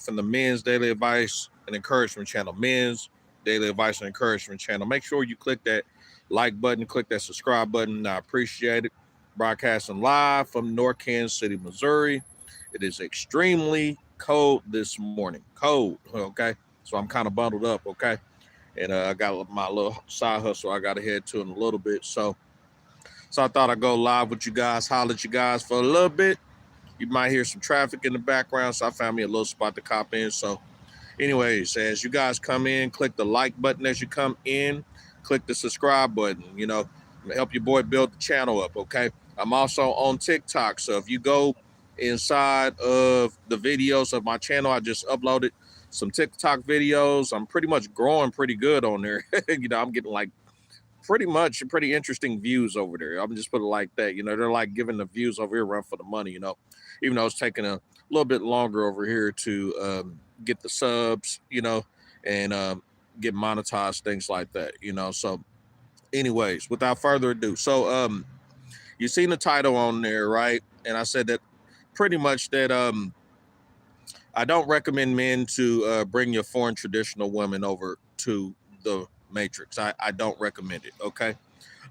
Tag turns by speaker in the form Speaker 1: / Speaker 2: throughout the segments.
Speaker 1: from the Men's Daily Advice and Encouragement channel. Men's Daily Advice and Encouragement channel. Make sure you click that like button, click that subscribe button. I appreciate it. Broadcasting live from North Kansas City, Missouri. It is extremely cold this morning. Cold, okay? So I'm kind of bundled up, okay? And I got my little side hustle I got to head to in a little bit. So I thought I'd go live with you guys, holler at you guys for a little bit. You might hear some traffic in the background, so I found me a little spot to cop in. So anyways, as you guys come in, click the like button as you come in, click the subscribe button, help your boy build the channel up, okay? I'm also on TikTok, so if you go inside of the videos of my channel, I just uploaded some TikTok videos. I'm pretty much growing pretty good on there. I'm getting like pretty interesting views over there. I'm just put it like that. They're like giving the views over here run for the money, even though it's taking a little bit longer over here to get the subs, and get monetized, things like that. So anyways, without further ado, so you seen the title on there, right? And I said that pretty much that I don't recommend men to bring your foreign traditional women over to the Matrix. I don't recommend it, okay?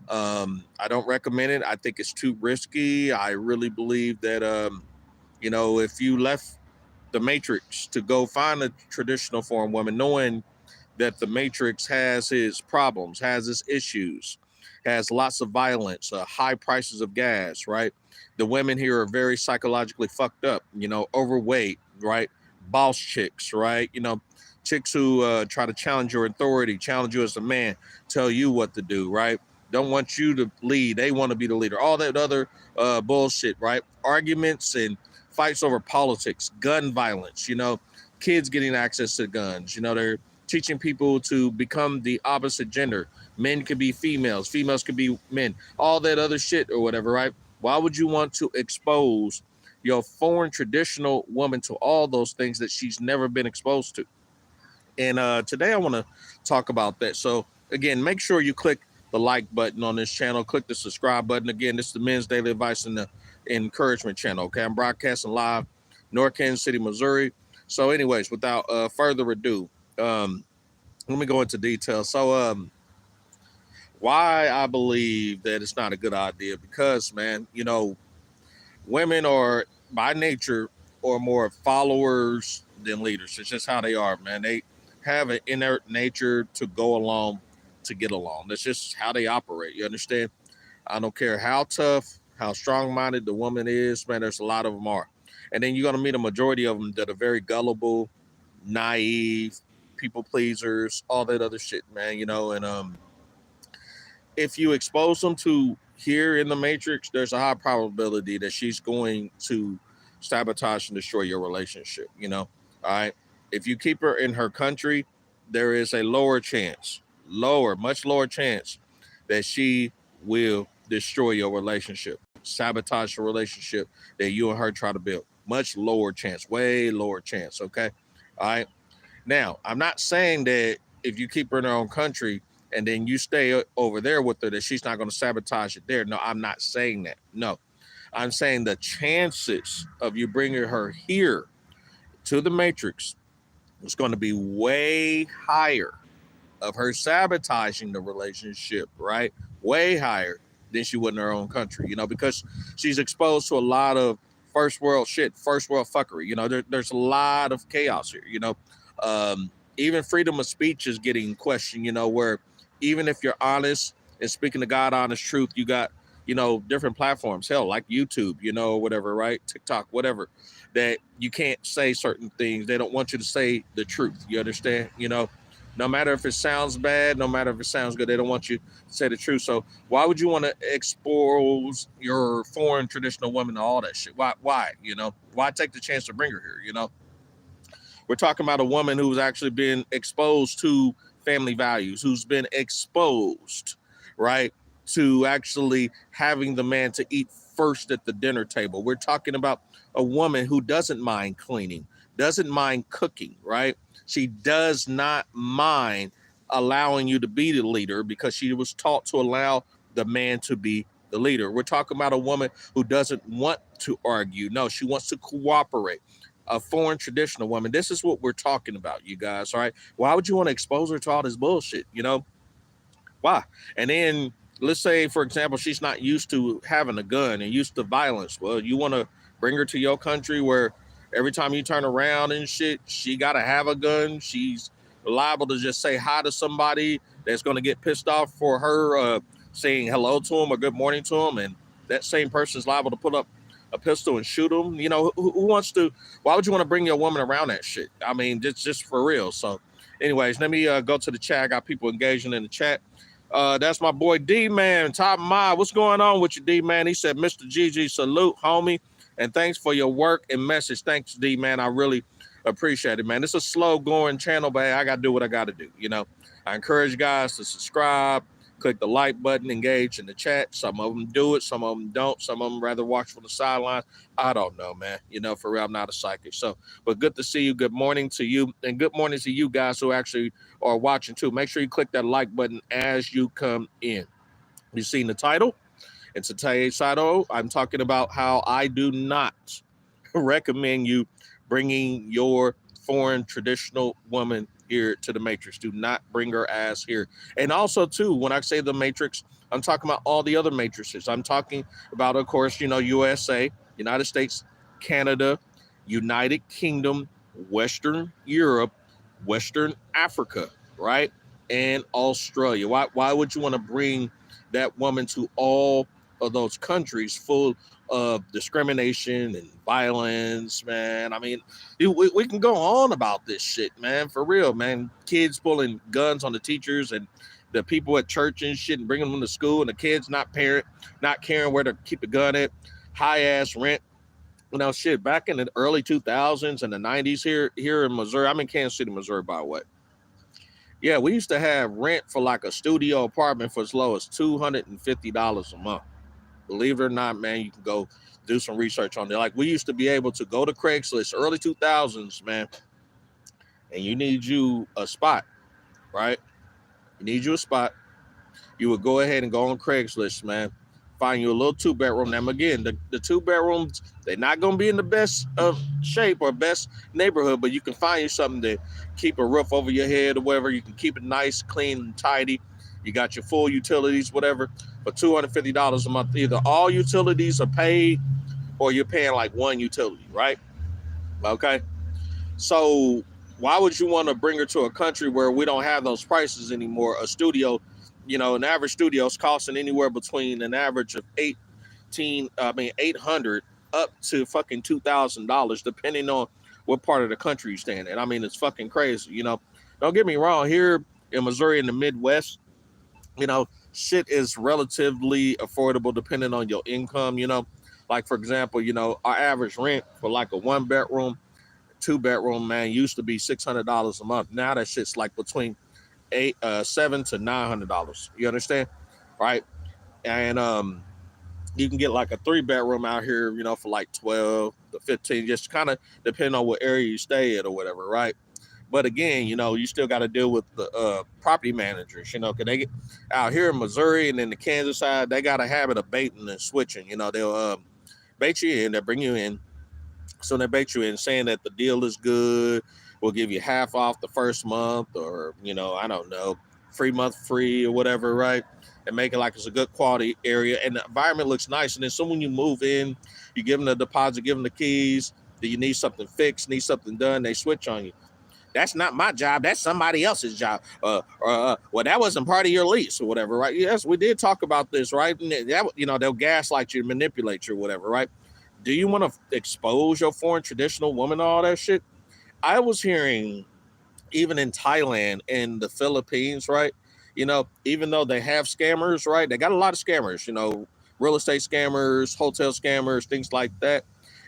Speaker 1: I don't recommend it. I think it's too risky. I really believe that, if you left the Matrix to go find a traditional foreign woman, knowing that the Matrix has its problems, has its issues, has lots of violence, high prices of gas, right? The women here are very psychologically fucked up, overweight, right? Boss chicks, right? Chicks who try to challenge your authority, challenge you as a man, tell you what to do, right? Don't want you to lead. They want to be the leader. All that other bullshit, right? Arguments and fights over politics, gun violence, kids getting access to guns. They're teaching people to become the opposite gender. Men could be females, females could be men, all that other shit or whatever, right? Why would you want to expose your foreign traditional woman to all those things that she's never been exposed to? And today I want to talk about that. So again, make sure you click the like button on this channel, click the subscribe button. Again, this is the Men's Daily Advice and the Encouragement channel, okay? I'm broadcasting live, North Kansas City, Missouri. So anyways, without further ado, let me go into detail. So why I believe that it's not a good idea, because, man, women are by nature or more followers than leaders. It's just how they are, man. They have an inert nature to go along to get along. That's just how they operate. You understand? I don't care how tough, how strong-minded the woman is, man. There's a lot of them are, and then you're gonna meet a majority of them that are very gullible, naive, people pleasers, all that other shit, man. And if you expose them to here in the Matrix, there's a high probability that she's going to sabotage and destroy your relationship. All right. If you keep her in her country, there is a much lower chance that she will destroy your relationship, sabotage your relationship that you and her try to build. Much lower chance, way lower chance. Okay. All right. Now, I'm not saying that if you keep her in her own country and then you stay over there with her, that she's not going to sabotage it there. No, I'm not saying that. No, I'm saying the chances of you bringing her here to the Matrix is going to be way higher of her sabotaging the relationship, right? Way higher than she would in her own country, because she's exposed to a lot of first world shit, first world fuckery. There's a lot of chaos here, even freedom of speech is getting questioned, where even if you're honest and speaking to God honest truth, you got, different platforms, hell, like YouTube, whatever, right? TikTok, whatever, that you can't say certain things. They don't want you to say the truth. You understand? No matter if it sounds bad, no matter if it sounds good, they don't want you to say the truth. So why would you want to expose your foreign traditional woman to all that shit? Why? Why take the chance to bring her here? We're talking about a woman who's actually been exposed to family values, who's been exposed, right, to actually having the man to eat first at the dinner table. We're talking about a woman who doesn't mind cleaning, doesn't mind cooking, right? She does not mind allowing you to be the leader because she was taught to allow the man to be the leader. We're talking about a woman who doesn't want to argue. No, she wants to cooperate. a foreign traditional woman. This is what we're talking about, you guys. All right. Why would you want to expose her to all this bullshit? Why? And then let's say, for example, she's not used to having a gun and used to violence. Well, you want to bring her to your country where every time you turn around and shit, she got to have a gun. She's liable to just say hi to somebody that's going to get pissed off for her saying hello to him or good morning to him. And that same person's liable to put up a pistol and shoot him. Who wants to? Why would you want to bring your woman around that shit? I mean, just for real. So, anyways, let me go to the chat. I got people engaging in the chat. That's my boy D-Man, Top Mile. What's going on with you, D-Man? He said, Mr. GG, salute, homie, and thanks for your work and message. Thanks, D-Man. I really appreciate it, man. It's a slow-going channel, but I got to do what I got to do, I encourage guys to subscribe, click the like button, engage in the chat. Some of them do it, some of them don't. Some of them rather watch from the sidelines. I don't know, man. For real, I'm not a psychic. So, but good to see you. Good morning to you. And good morning to you guys who actually are watching too. Make sure you click that like button as you come in. You've seen the title. And today's title, I'm talking about how I do not recommend you bringing your foreign traditional woman here to the Matrix. Do not bring her ass here. And also, too, when I say the Matrix, I'm talking about all the other matrices. I'm talking about, of course, USA, United States, Canada, United Kingdom, Western Europe, Western Africa, right? And Australia. Why would you want to bring that woman to all of those countries full of discrimination and violence, man? I mean, we can go on about this shit, man, for real, man. Kids pulling guns on the teachers and the people at church and shit and bringing them to school, and the kids not caring where to keep the gun at. High ass rent. Shit, back in the early 2000s and the 90s here in Missouri. I'm in Kansas City, Missouri, by the way. Yeah, we used to have rent for like a studio apartment for as low as $250 a month. Believe it or not, man, you can go do some research on there. Like, we used to be able to go to Craigslist, early 2000s, man, and you need you a spot, right? You need you a spot. You would go ahead and go on Craigslist, man. Find you a little 2-bedroom. Now, again, the 2-bedrooms, they're not going to be in the best of shape or best neighborhood, but you can find you something to keep a roof over your head or whatever. You can keep it nice, clean, and tidy. You got your full utilities, whatever, for $250 a month. Either all utilities are paid or you're paying like one utility, right? Okay. So why would you want to bring her to a country where we don't have those prices anymore? A studio, an average studio is costing anywhere between an average of $800 up to fucking $2,000, depending on what part of the country you stand in. I mean, it's fucking crazy. Don't get me wrong. Here in Missouri, in the Midwest, shit is relatively affordable depending on your income. Like, for example, our average rent for like a 1-bedroom, 2-bedroom, man, used to be $600 a month. Now that shit's like between $700 to $900. You understand? Right? And you can get like a 3-bedroom out here, for like 12 to 15, just kind of depending on what area you stay at or whatever, right? But again, you still got to deal with the property managers, because they get out here in Missouri and in the Kansas side, they got a habit of baiting and switching. They'll bait you in, they'll bring you in. So they bait you in saying that the deal is good. We'll give you half off the first month, or, I don't know, free month free or whatever, right? And make it like it's a good quality area. And the environment looks nice. And then so when you move in, you give them the deposit, give them the keys. Do you need something fixed, need something done? They switch on you. That's not my job. That's somebody else's job. Well, that wasn't part of your lease or whatever, right? Yes, we did talk about this, right? And that, they'll gaslight you, manipulate you or whatever, right? Do you want to expose your foreign traditional woman, all that shit? I was hearing, even in Thailand and the Philippines, right? Even though they have scammers, right? They got a lot of scammers, real estate scammers, hotel scammers, things like that.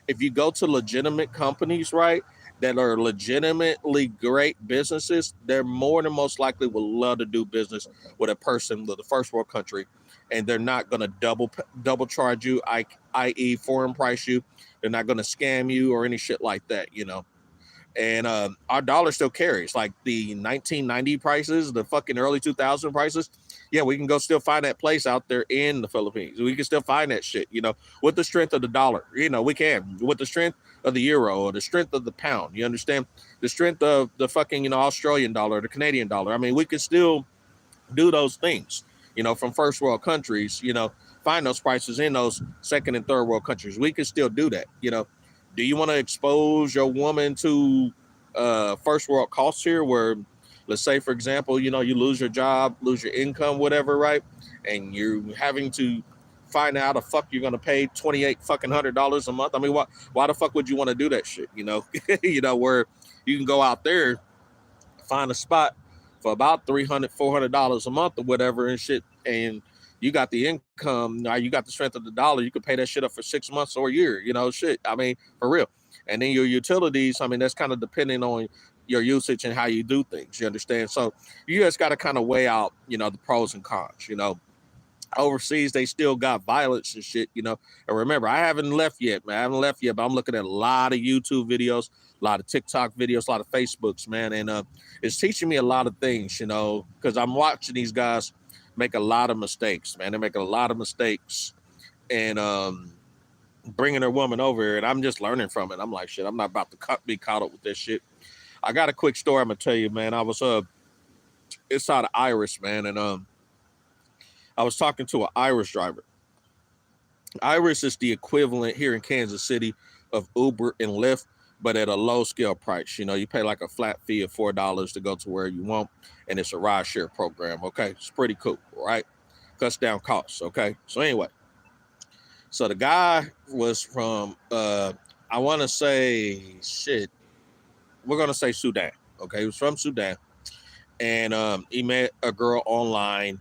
Speaker 1: If you go to legitimate companies, right, that are legitimately great businesses, they're more than most likely will love to do business with a person with a first world country, and they're not going to double charge you, i.e. foreign price you. They're not going to scam you or any shit like that, And our dollar still carries like the 1990 prices, the fucking early 2000 prices. Yeah, we can go still find that place out there in the Philippines. We can still find that shit, with the strength of the dollar. We can, with the strength of the euro or the strength of the pound. You understand? The strength of the fucking, Australian dollar, the Canadian dollar. I mean, we could still do those things, from first world countries, find those prices in those second and third world countries. We can still do that. Do you want to expose your woman to first world costs here where, let's say, for example, you lose your job, lose your income, whatever, right? And you're having to find out how the fuck you're going to pay $2,800 a month. I mean, why the fuck would you want to do that shit? Where you can go out there, find a spot for about $300-$400 a month or whatever and shit, and you got the income, now you got the strength of the dollar, you could pay that shit up for 6 months or a year, shit. I mean, for real. And then your utilities, I mean, that's kind of depending on your usage and how you do things, you understand? So you just got to kind of weigh out, the pros and cons, Overseas, they still got violence and shit, And remember, I haven't left yet, man. I haven't left yet, but I'm looking at a lot of YouTube videos, a lot of TikTok videos, a lot of Facebooks, man. And it's teaching me a lot of things, because I'm watching these guys make a lot of mistakes, man. They're making a lot of mistakes and bringing their woman over here. And I'm just learning from it. I'm like, shit, I'm not about to be caught up with this shit. I got a quick story I'm going to tell you, man. I was inside of Iris, man. And I was talking to an Irish driver. Iris is the equivalent here in Kansas City of Uber and Lyft, but at a low scale price. You pay like a flat fee of $4 to go to where you want, and it's a ride share program. Okay, it's pretty cool, right? Cuts down costs. Okay, so anyway, so the guy was from I want to say we're gonna say Sudan. Okay, he was from Sudan, and he met a girl online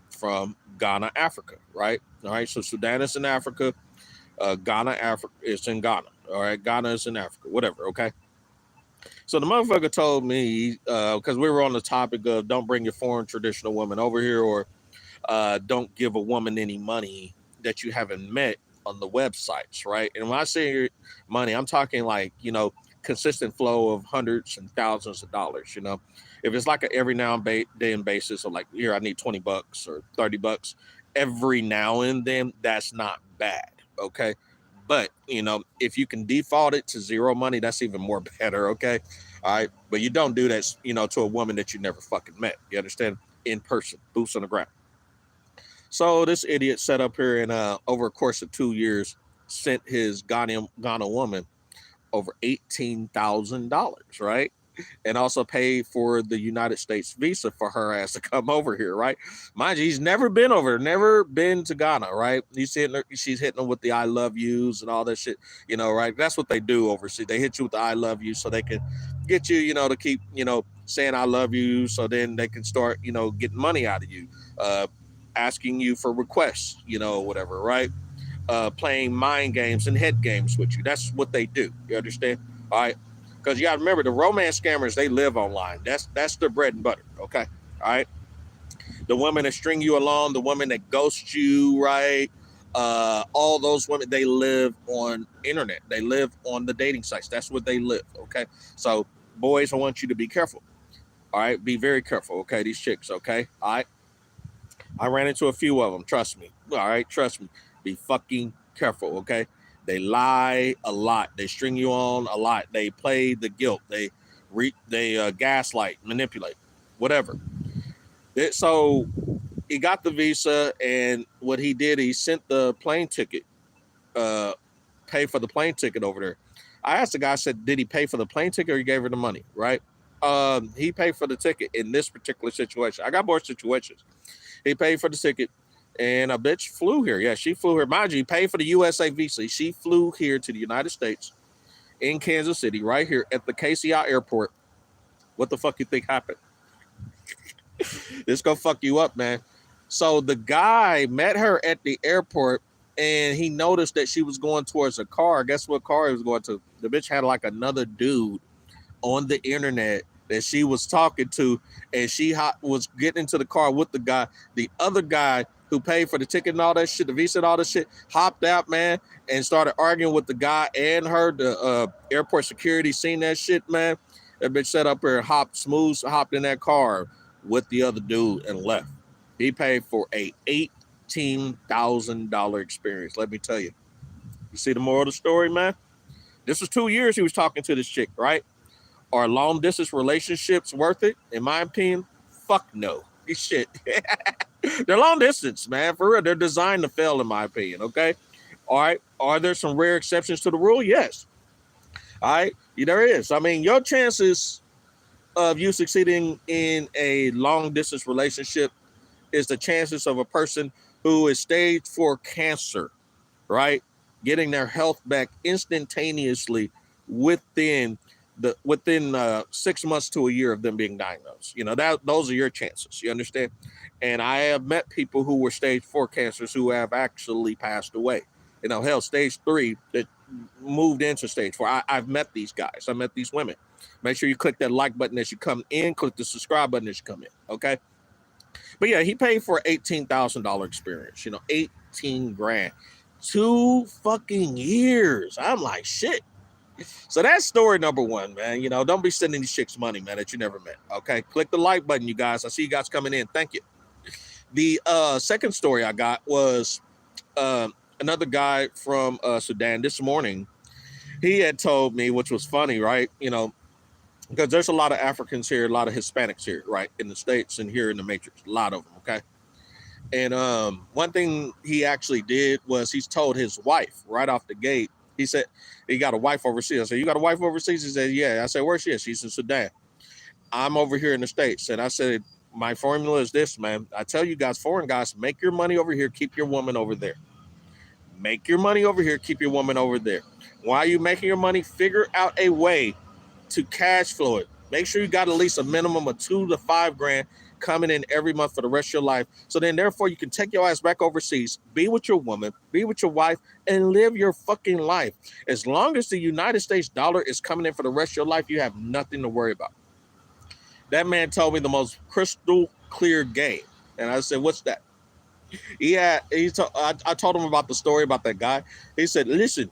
Speaker 1: from Ghana, Africa, right? All right, so Sudan is in Africa, Ghana, Africa is in Ghana. All right, Ghana is in Africa, whatever, okay? So the motherfucker told me, because we were on the topic of don't bring your foreign traditional woman over here, or don't give a woman any money that you haven't met on the websites, right? And when I say money, I'm talking like, consistent flow of hundreds and thousands of dollars, If it's like a every now and then basis of like, here, I need $20 or $30 every now and then, that's not bad, okay? But, if you can default it to zero money, that's even more better, okay? All right, but you don't do that, to a woman that you never fucking met, you understand? In person, boots on the ground. So this idiot set up here and over a course of 2 years, sent his Ghana woman over $18,000, right? And also paid for the United States visa for her ass to come over here, right? Mind you, he's never been over, never been to Ghana, right? She's hitting him with the I love yous and all that shit, right? That's what they do overseas. They hit you with the I love you so they can get you, to keep, saying I love you, so then they can start, getting money out of you, asking you for requests, whatever, right? Playing mind games and head games with you. That's what they do. You understand? All right. Because you got to remember, the romance scammers, they live online. That's their bread and butter, okay? All right? The women that string you along, the women that ghost you, right? All those women, they live on internet. They live on the dating sites. That's where they live, okay? So, boys, I want you to be careful, all right? Be very careful, okay? These chicks, okay? All right? I ran into a few of them, trust me. All right? Trust me. Be fucking careful, okay? They lie a lot. They string you on a lot. They play the guilt. They gaslight, manipulate, whatever. So he got the visa, and what he did, he sent the plane ticket, pay for the plane ticket over there. I asked the guy, I said, did he pay for the plane ticket or he gave her the money, right? He paid for the ticket in this particular situation. I got more situations. He paid for the ticket. And a bitch flew here. Yeah, she flew here. Mind you, he paid for the USA visa. She flew here to the United States in Kansas City, right here at the KCI airport. What the fuck you think happened? It's gonna fuck you up, man. So the guy met her at the airport and he noticed that she was going towards a car. Guess what car he was going to? The bitch had like another dude on the internet that she was talking to, and she was getting into the car with the guy. The other guy who paid for the ticket and all that shit, the visa and all that shit, hopped out, man, and started arguing with the guy and her. The airport security seen that shit, man. That bitch sat up there and hopped in that car with the other dude and left. He paid for a $18,000 experience. Let me tell you. You see the moral of the story, man? This was 2 years he was talking to this chick, right? Are long distance relationships worth it? In my opinion, fuck no. These shit. They're long distance, man. For real. They're designed to fail, in my opinion. Okay. All right. Are there some rare exceptions to the rule? Yes. All right. There is. I mean, your chances of you succeeding in a long distance relationship is the chances of a person who is stage 4 cancer, right? Getting their health back instantaneously within 6 months to a year of them being diagnosed. You know, those are your chances. You understand? And I have met people who were stage 4 cancers who have actually passed away. You know, hell, stage 3 that moved into stage 4. I've met these guys. I met these women. Make sure you click that like button as you come in. Click the subscribe button as you come in. Okay. But yeah, he paid for an $18,000 experience. You know, 18 grand. 2 fucking years. I'm like, shit. So that's story number 1, man. You know, don't be sending these chicks money, man, that you never met. Okay. Click the like button, you guys. I see you guys coming in. Thank you. The second story I got was another guy from Sudan this morning. He had told me, which was funny, right? You know, because there's a lot of Africans here, a lot of Hispanics here, right, in the States and here in the Matrix, a lot of them, okay? And one thing he actually did was he's told his wife right off the gate. He said he got a wife overseas. I said, you got a wife overseas? He said, yeah. I said, where's she? She's in Sudan. I'm over here in the States. And I said, my formula is this, man. I tell you guys, foreign guys, make your money over here, keep your woman over there. Make your money over here, keep your woman over there. Why are you making your money? Figure out a way to cash flow it. Make sure you got at least a minimum of 2 to 5 grand coming in every month for the rest of your life. So then therefore you can take your ass back overseas, be with your woman, be with your wife, and live your fucking life. As long as the United States dollar is coming in for the rest of your life, you have nothing to worry about. That man told me the most crystal clear game. And I said, what's that? I told him about the story about that guy. He said, listen,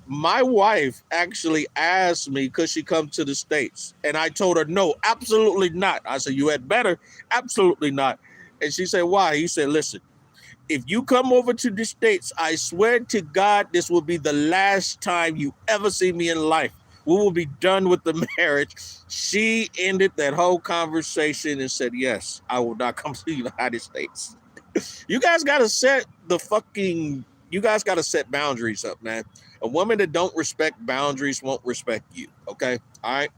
Speaker 1: my wife actually asked me, could she come to the States? And I told her, no, absolutely not. I said, you had better. Absolutely not. And she said, why? He said, listen, if you come over to the States, I swear to God, this will be the last time you ever see me in life. We will be done with the marriage. She ended that whole conversation and said, yes, I will not come to the United States. You guys got to set boundaries up, man. A woman that don't respect boundaries won't respect you, okay? All right?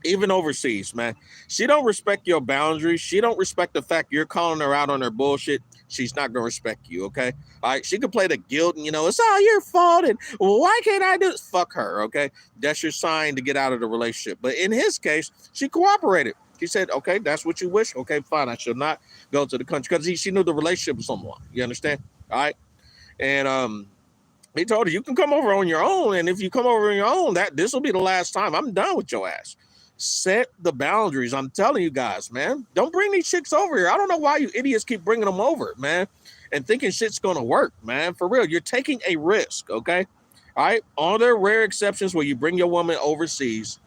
Speaker 1: Even overseas, man. She don't respect your boundaries. She don't respect the fact you're calling her out on her bullshit. She's not going to respect you, okay? All right? She can play the guilt and, you know, it's all your fault and why can't I do this? Fuck her, okay? That's your sign to get out of the relationship. But in his case, she cooperated. He said, okay, that's what you wish. Okay, fine. I shall not go to the country because she knew the relationship was someone. You understand? All right. And he told her, you can come over on your own. And if you come over on your own, this will be the last time. I'm done with your ass. Set the boundaries. I'm telling you guys, man. Don't bring these chicks over here. I don't know why you idiots keep bringing them over, man, and thinking shit's going to work, man. For real. You're taking a risk, okay? All right? Are there rare exceptions where you bring your woman overseas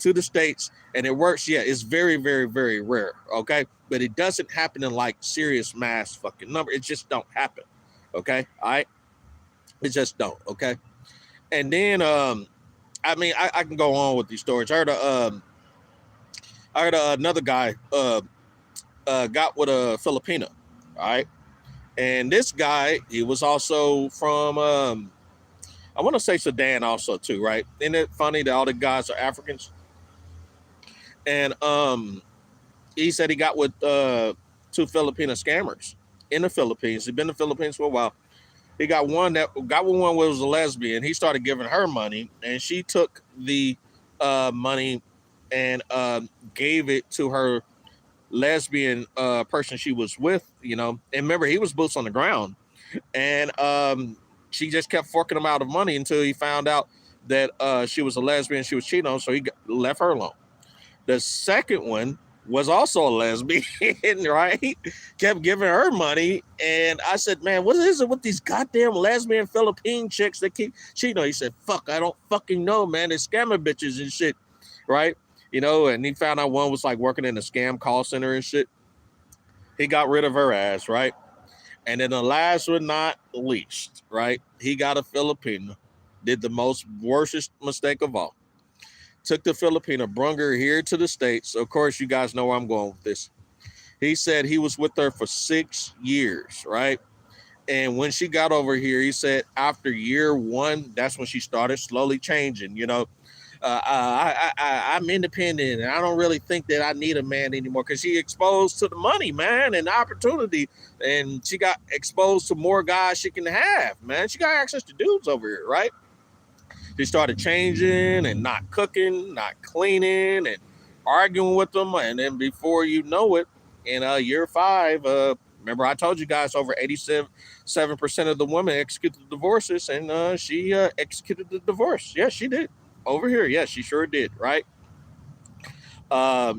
Speaker 1: to the States and it works? Yeah, it's very, very, very rare, okay? But it doesn't happen in like serious mass fucking number. It just don't happen, okay? All right? It just don't, okay? And then, I mean, I can go on with these stories. I heard another guy got with a Filipino, all right? And this guy, he was also from, I want to say Sudan also too, right? Isn't it funny that all the guys are Africans? And he said he got with 2 Filipino scammers in the Philippines. He'd been in the Philippines for a while. He got one was a lesbian. He started giving her money, and she took the money and gave it to her lesbian person she was with, you know. And remember, he was boots on the ground, and she just kept forking him out of money until he found out that she was a lesbian. She was cheating on him, so he left her alone. The second one was also a lesbian, right? Kept giving her money. And I said, man, what is it with these goddamn lesbian Philippine chicks that keep cheating? He said, fuck, I don't fucking know, man. They're scamming bitches and shit, right? And he found out one was like working in a scam call center and shit. He got rid of her ass, right? And then the last but not least, right? He got a Filipino, did the most worstest mistake of all. Took the Filipino, brung her here to the States. Of course, you guys know where I'm going with this. He said he was with her for 6 years, right? And when she got over here, he said after year 1, that's when she started slowly changing. I'm independent and I don't really think that I need a man anymore, because she exposed to the money, man, and the opportunity. And she got exposed to more guys she can have, man. She got access to dudes over here, right? She started changing and not cooking, not cleaning, and arguing with them. And then before you know it, in year 5, remember I told you guys over 87% of the women executed the divorces, and she executed the divorce. Yes, she did. Over here, yes, she sure did, right?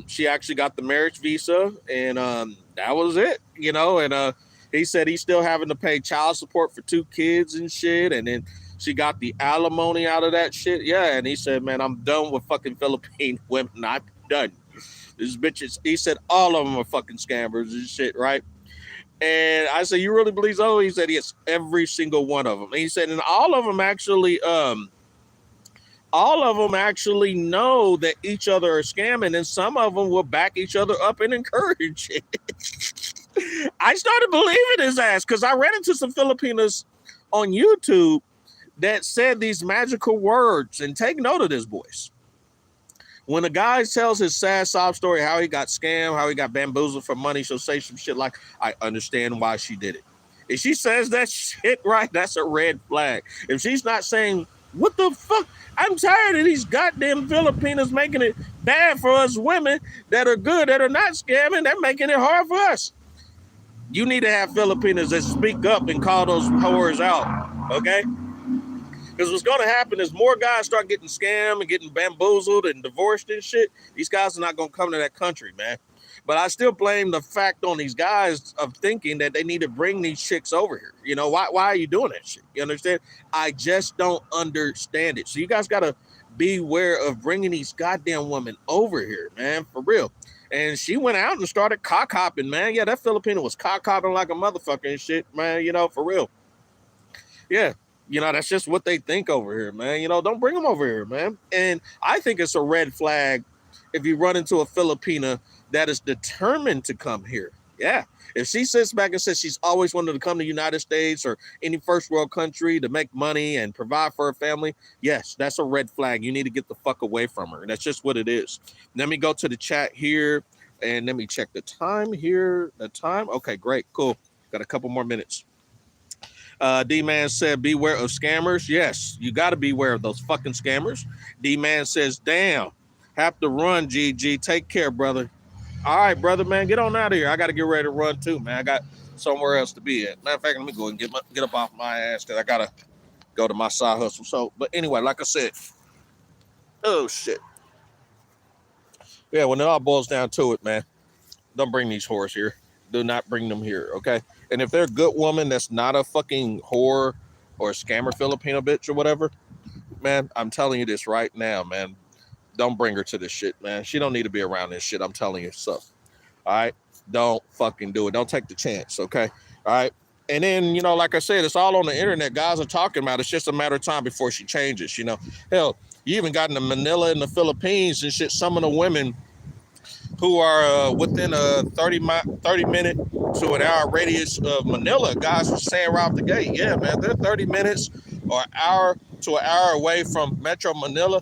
Speaker 1: She actually got the marriage visa, and that was it, and he said he's still having to pay child support for 2 kids and shit, and then she got the alimony out of that shit. Yeah, and he said, man, I'm done with fucking Philippine women. I'm done. These bitches, he said all of them are fucking scammers and shit, right? And I said, you really believe so? He said, yes, every single one of them. And he said, and all of them actually know that each other are scamming, and some of them will back each other up and encourage it. I started believing his ass, because I ran into some Filipinos on YouTube that said these magical words, and take note of this, boys. When a guy tells his sad sob story, how he got scammed, how he got bamboozled for money, she'll say some shit like, I understand why she did it. If she says that shit right, that's a red flag. If she's not saying, what the fuck? I'm tired of these goddamn Filipinos making it bad for us women that are good, that are not scamming. They're making it hard for us. You need to have Filipinos that speak up and call those whores out, okay? Because what's going to happen is more guys start getting scammed and getting bamboozled and divorced and shit. These guys are not going to come to that country, man. But I still blame the fact on these guys of thinking that they need to bring these chicks over here. Why are you doing that shit? You understand? I just don't understand it. So you guys got to beware of bringing these goddamn women over here, man, for real. And she went out and started cock-hopping, man. Yeah, that Filipino was cock-hopping like a motherfucker and shit, man, for real. Yeah. That's just what they think over here, man. Don't bring them over here, man. And I think it's a red flag if you run into a Filipina that is determined to come here. Yeah. If she sits back and says she's always wanted to come to the United States or any first world country to make money and provide for her family, yes, that's a red flag. You need to get the fuck away from her. That's just what it is. Let me go to the chat here and let me check the time here. The time. Okay, great. Cool. Got a couple more minutes. D-Man said, beware of scammers. Yes, you got to beware of those fucking scammers. D-Man says, damn, have to run, GG. Take care, brother. All right, brother, man, get on out of here. I got to get ready to run too, man. I got somewhere else to be at. Matter of fact, let me go and get up off my ass, because I got to go to my side hustle. So, but anyway, like I said, oh, shit. Yeah, when it all boils down to it, man, don't bring these whores here. Do not bring them here, okay? And if they're a good woman that's not a fucking whore or a scammer Filipino bitch or whatever, man, I'm telling you this right now, man. Don't bring her to this shit, man. She don't need to be around this shit. I'm telling you so. All right? Don't fucking do it. Don't take the chance, okay? All right? And then, like I said, it's all on the internet. Guys are talking about it. It's just a matter of time before she changes, Hell, you even got in Manila in the Philippines and shit, some of the women who are within a 30-minute to an hour radius of Manila, guys were saying right off the gate, yeah, man, they're 30 minutes or an hour to an hour away from Metro Manila.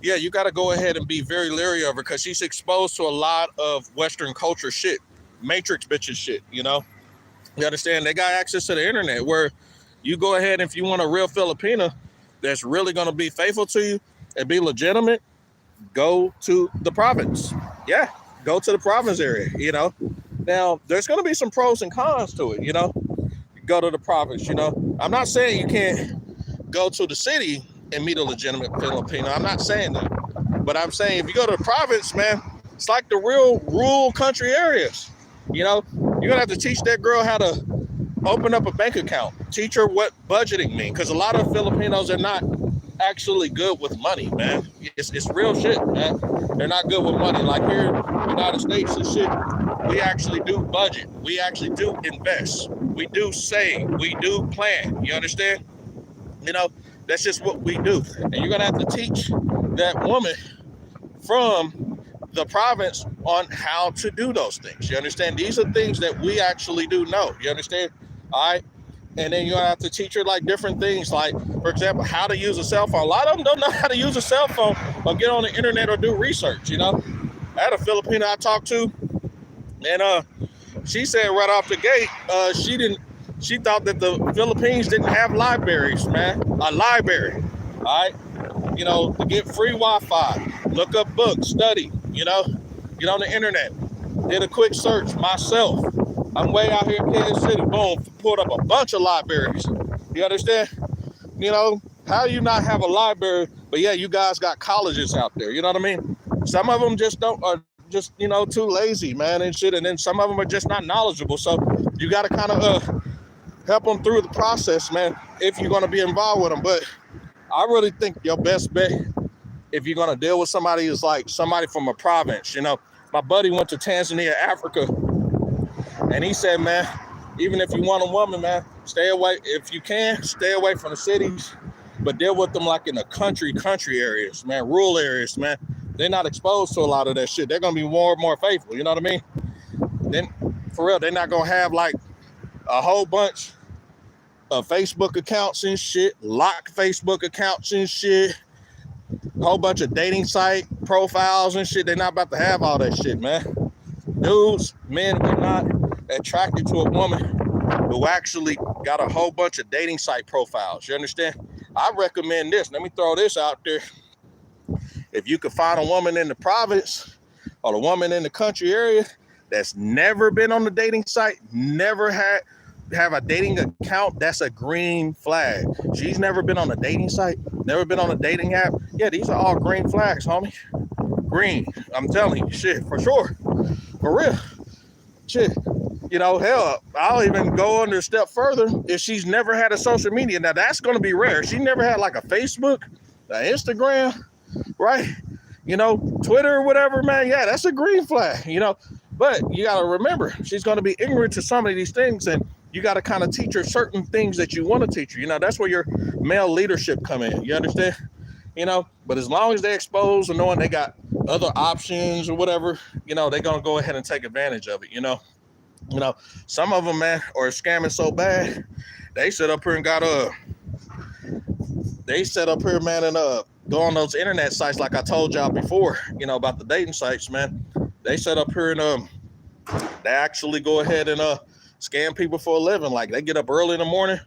Speaker 1: Yeah, you got to go ahead and be very leery of her, because she's exposed to a lot of Western culture shit, Matrix bitches shit, You understand? They got access to the internet, where you go ahead, if you want a real Filipina that's really going to be faithful to you and be legitimate, go to the province. Yeah, go to the province area, Now, there's going to be some pros and cons to it, Go to the province, I'm not saying you can't go to the city and meet a legitimate Filipino. I'm not saying that. But I'm saying if you go to the province, man, It's like the real rural country areas. You know, you're gonna have to teach that girl how to open up a bank account. Teach her what budgeting means, because a lot of Filipinos are not actually good with money, man. It's real shit, man. They're not good with money. Like here in the United States and shit, we actually do budget. We actually do invest. We do save. We do plan. You understand? You know, that's just what we do. And you're gonna have to teach that woman from the province on how to do those things. You understand? These are things that we actually do know. You understand? All right. And then you're gonna have to teach her like different things, like, for example, how to use a cell phone. A lot of them don't know how to use a cell phone or get on the internet or do research, you know? I had a Filipino I talked to, and she said right off the gate, she thought that the Philippines didn't have libraries, man. A library, all right? You know, to get free Wi-Fi, look up books, study, you know, get on the internet. Did a quick search myself. I'm way out here in Kansas City, boom, pulled up a bunch of libraries. You understand? You know, how do you not have a library, but yeah, you guys got colleges out there, you know what I mean? Some of them just are just, you know, too lazy, man, and shit, and then some of them are just not knowledgeable, so you got to kind of help them through the process, man, if you're going to be involved with them. But I really think your best bet, if you're going to deal with somebody, is like somebody from a province, you know. My buddy went to Tanzania, Africa, and he said, man, even if you want a woman, man, stay away. If you can, stay away from the cities, but deal with them like in the country areas, man, rural areas, man. They're not exposed to a lot of that shit. They're going to be more faithful, you know what I mean? Then, for real, they're not going to have like a whole bunch of Facebook accounts and shit, locked Facebook accounts and shit, a whole bunch of dating site profiles and shit. They're not about to have all that shit, man. Dudes, men are not attracted to a woman who actually got a whole bunch of dating site profiles. You understand? I recommend this. Let me throw this out there. If you could find a woman in the province or a woman in the country area that's never been on the dating site, never have a dating account, that's a green flag. She's never been on a dating site, never been on a dating app. Yeah, these are all green flags, homie. Green. I'm telling you, shit, for sure. For real. Shit. You know, hell, I'll even go under a step further. If she's never had a social media, now that's going to be rare. She never had like a Facebook, an Instagram, right? You know, Twitter or whatever, man. Yeah, that's a green flag, you know. But you got to remember, she's going to be ignorant to some of these things, and you got to kind of teach her certain things that you want to teach her. You know, that's where your male leadership come in. You understand? You know, but as long as they're exposed and knowing they got other options or whatever, you know, they're going to go ahead and take advantage of it, you know. You know, some of them, man, are scamming so bad, they sit up here and man, and go on those internet sites like I told y'all before, you know, about the dating sites, man. They set up here and they actually go ahead and scam people for a living. Like, they get up early in the morning,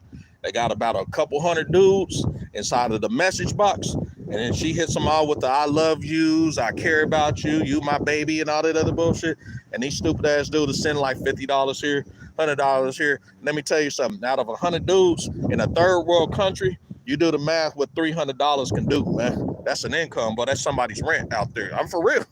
Speaker 1: they got about a couple hundred dudes inside of the message box, and then she hits them all with the I love yous, I care about you, you my baby, and all that other bullshit. And these stupid ass dudes send like $50 here, $100 here. Let me tell you something. Out of 100 dudes in a third world country, you do the math what $300 can do, man. That's an income, but that's somebody's rent out there. I'm for real.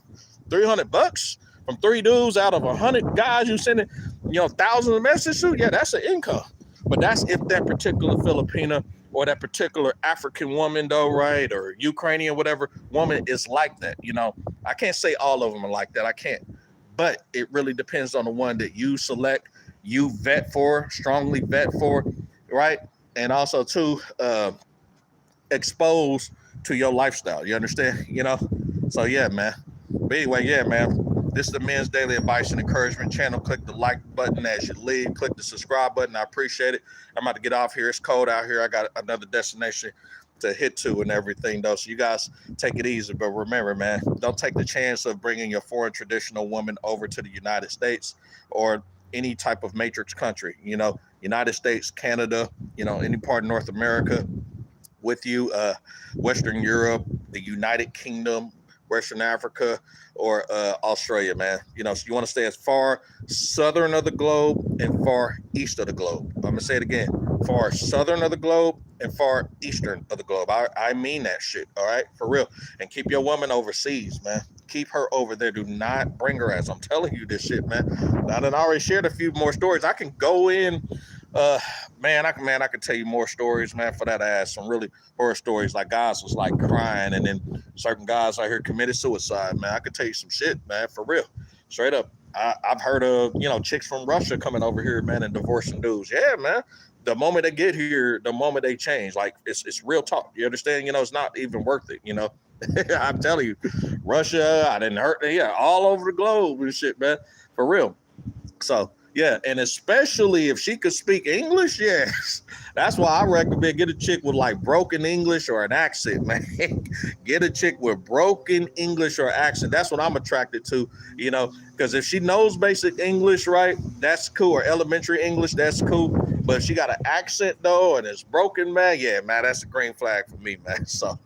Speaker 1: $300 from 3 dudes out of 100 guys you sending, you know, thousands of messages to. Yeah, that's an income. But that's if that particular Filipina or that particular African woman, though, right, or Ukrainian, whatever woman is like that. You know, I can't say all of them are like that. I can't. But it really depends on the one that you select, you vet for, strongly vet for, right? And also, too, exposed to your lifestyle. You understand? You know? So, yeah, man. But anyway, yeah, man. This is the Men's Daily Advice and Encouragement channel. Click the like button as you leave. Click the subscribe button. I appreciate it. I'm about to get off here. It's cold out here. I got another destination to hit to and everything, though. So you guys take it easy. But remember, man, don't take the chance of bringing your foreign traditional woman over to the United States or any type of matrix country. You know, United States, Canada, you know, any part of North America with you, Western Europe, the United Kingdom, Western Africa, or Australia, man. You know, so you want to stay as far southern of the globe and far east of the globe. I'm gonna say it again: far southern of the globe and far eastern of the globe. I mean that shit, all right, for real. And keep your woman overseas, man. Keep her over there. Do not bring her ass. I'm telling you this shit, man. I done already shared a few more stories. I can go in, I can tell you more stories, man. For that ass, some really horror stories. Like guys was like crying, and then certain guys out here committed suicide, man. I could tell you some shit, man, for real, straight up. I've heard of chicks from Russia coming over here, man, and divorcing dudes. Yeah, man. The moment they get here, the moment they change, like it's real talk. You understand? It's not even worth it. I'm telling you, Russia, I didn't hurt. Yeah, all over the globe and shit, man, for real. So yeah, and especially if she could speak English, yes, that's why I recommend get a chick with like broken English or an accent, man. Get a chick with broken English or accent. That's what I'm attracted to, because if she knows basic English, right, that's cool, or elementary English, that's cool. But if she got an accent though and it's broken, man, yeah, man, that's a green flag for me, man. So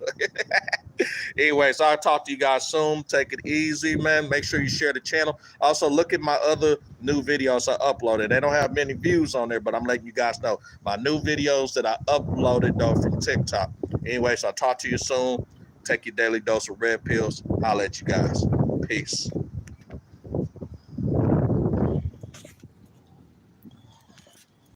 Speaker 1: anyway, so I'll talk to you guys soon. Take it easy, man. Make sure you share the channel. Also, look at my other new videos I uploaded. They don't have many views on there, but I'm letting you guys know my new videos that I uploaded, though, from TikTok. Anyway, so I'll talk to you soon. Take your daily dose of red pills. I'll let you guys. Peace.